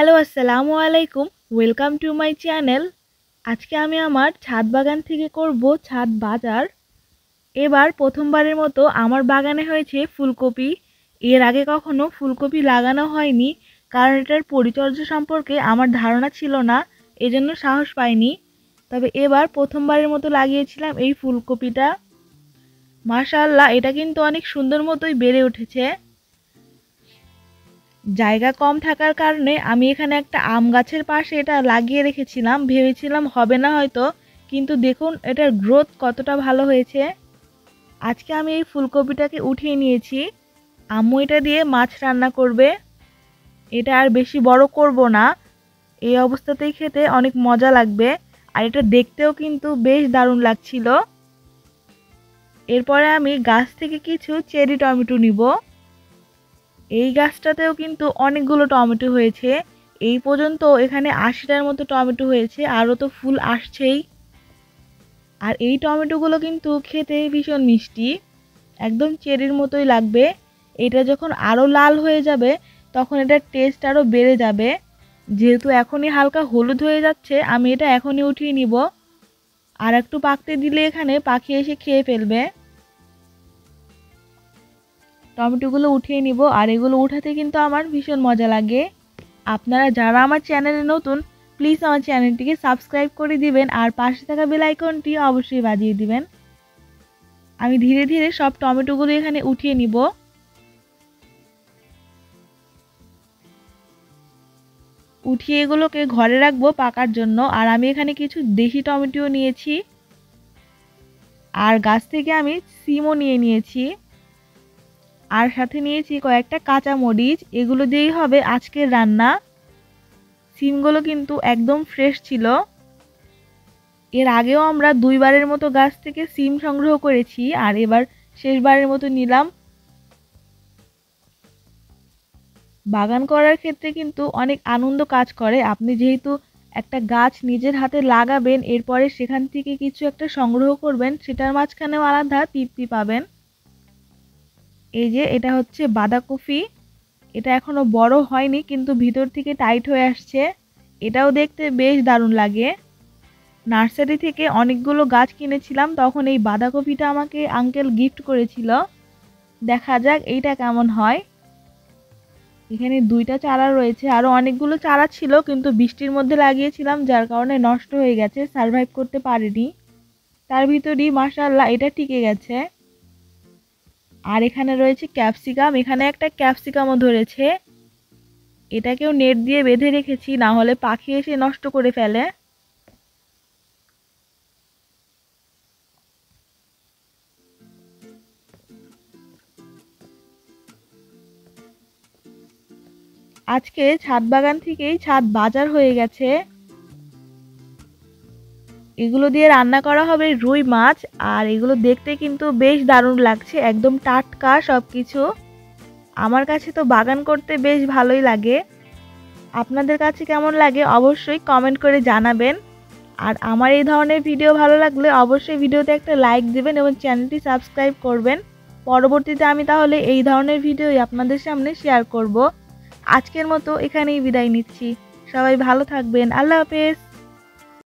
Hello আসসালামু আলাইকুম, welcome to my channel. আজকে আমি আমার ছাদ বাগান থেকে করব ছাদ বাজার। এবার প্রথমবারের মতো আমার বাগানে হয়েছে ফুলকপি। এর আগে কখনো ফুলকপি লাগানো হয়নি, কারণ এটার পরিচর্যা সম্পর্কে আমার ধারণা ছিল না, এজন্য সাহস পাইনি। তবে এবার প্রথমবারের মতো লাগিয়েছিলাম এই ফুলকপিটা। মাশাআল্লাহ, এটা কিন্তু অনেক সুন্দর মতোই বেড়ে উঠেছে। জায়গা কম থাকার কারণে আমি এখানে একটা আম গাছের পাশে এটা লাগিয়ে রেখেছিলাম, ভেবেছিলাম হবে না হয়তো, কিন্তু দেখুন এটার গ্রোথ কতটা ভালো হয়েছে। আজকে আমি এই ফুলকপিটাকে উঠিয়ে নিয়েছি। আম্মু এটা দিয়ে মাছ রান্না করবে। এটা আর বেশি বড় করব না, এই অবস্থাতেই খেতে অনেক মজা লাগবে। আর এটা দেখতেও কিন্তু বেশ দারুণ লাগছিল। এরপরে আমি গাছ থেকে কিছু চেরি টমেটো নিব। এই গাছটাতেও কিন্তু অনেকগুলো টমেটো হয়েছে। এই পর্যন্ত এখানে ৮০টার মতো টমেটো হয়েছে, আরও তো ফুল আসছেই। আর এই টমেটোগুলো কিন্তু খেতে ভীষণ মিষ্টি, একদম চেরির মতোই লাগবে। এটা যখন আরও লাল হয়ে যাবে তখন এটার টেস্ট আরও বেড়ে যাবে। যেহেতু এখনই হালকা হলুদ হয়ে যাচ্ছে, আমি এটা এখনই উঠিয়ে নিব। আর একটু পাকতে দিলে এখানে পাখি এসে খেয়ে ফেলবে। টমেটোগুলো উঠিয়ে নিব, আর এগুলো উঠাতে কিন্তু আমার ভীষণ মজা লাগে। আপনারা যারা আমার চ্যানেলে নতুন, প্লিজ আমার চ্যানেলটিকে সাবস্ক্রাইব করে দিবেন আর পাশে থাকা বেল আইকনটি অবশ্যই বাজিয়ে দিবেন। আমি ধীরে ধীরে সব টমেটোগুলো এখানে উঠিয়ে নিব। উঠিয়ে এগুলোকে ঘরে রাখবো পাকার জন্য। আর আমি এখানে কিছু দেশি টমেটো নিয়েছি, আর গাছ থেকে আমি সিমও নিয়েছি, আর সাথে নিয়েছি কয়েকটা কাঁচা মরিচ। এগুলো দিয়েই হবে আজকের রান্না। সিমগুলো কিন্তু একদম ফ্রেশ ছিল। এর আগেও আমরা দুইবারের মতো গাছ থেকে সিম সংগ্রহ করেছি, আর এবার শেষবারের মতো নিলাম। বাগান করার ক্ষেত্রে কিন্তু অনেক আনন্দ কাজ করে। আপনি যেহেতু একটা গাছ নিজের হাতে লাগাবেন, এরপরে সেখান থেকে কিছু একটা সংগ্রহ করবেন, সেটার মাঝখানেও আলাদা তৃপ্তি পাবেন। এই যে এটা হচ্ছে বাঁধাকপি। এটা এখনো বড় হয়নি, কিন্তু ভিতর থেকে টাইট হয়ে আসছে। এটাও দেখতে বেশ দারুণ লাগে। নার্সারি থেকে অনেকগুলো গাছ কিনেছিলাম, তখন এই বাঁধাকপিটা আমাকে আঙ্কেল গিফট করেছিল। দেখা যাক এইটা কেমন হয়। এখানে 2টা চারা রয়েছে, আরও অনেকগুলো চারা ছিল, কিন্তু বৃষ্টির মধ্যে লাগিয়েছিলাম যার কারণে নষ্ট হয়ে গেছে, সারভাইভ করতে পারেনি। তার ভিতরই মাশাআল্লাহ এটা টিকে গেছে। আর এখানে রয়েছে ক্যাপসিকাম। এখানে একটা ক্যাপসিকামও ধরেছে। এটাকেও নেট দিয়ে বেঁধে রেখেছি, না হলে পাখি এসে নষ্ট করে ফেলে। আজকে ছাদ বাগান থেকেই ছাদ বাজার হয়ে গেছে। এগুলো দিয়ে রান্না করা হবে রুই মাছ, আর এগুলো দেখতে কিন্তু বেশ দারুণ লাগছে, একদম টাটকা সবকিছু। আমার কাছে তো বাগান করতে বেশ ভালোই লাগে। আপনাদের কাছে কেমন লাগে অবশ্যই কমেন্ট করে জানাবেন। আর আমার এই ধরনের ভিডিও ভালো লাগলে অবশ্যই ভিডিওতে একটা লাইক দিবেন এবং চ্যানেলটি সাবস্ক্রাইব করবেন। পরবর্তীতে আমি তাহলে এই ধরনের ভিডিওই আপনাদের সামনে শেয়ার করব। আজকের মতো এখানেই বিদায় নিচ্ছি। সবাই ভালো থাকবেন। আল্লাহ হাফেজ।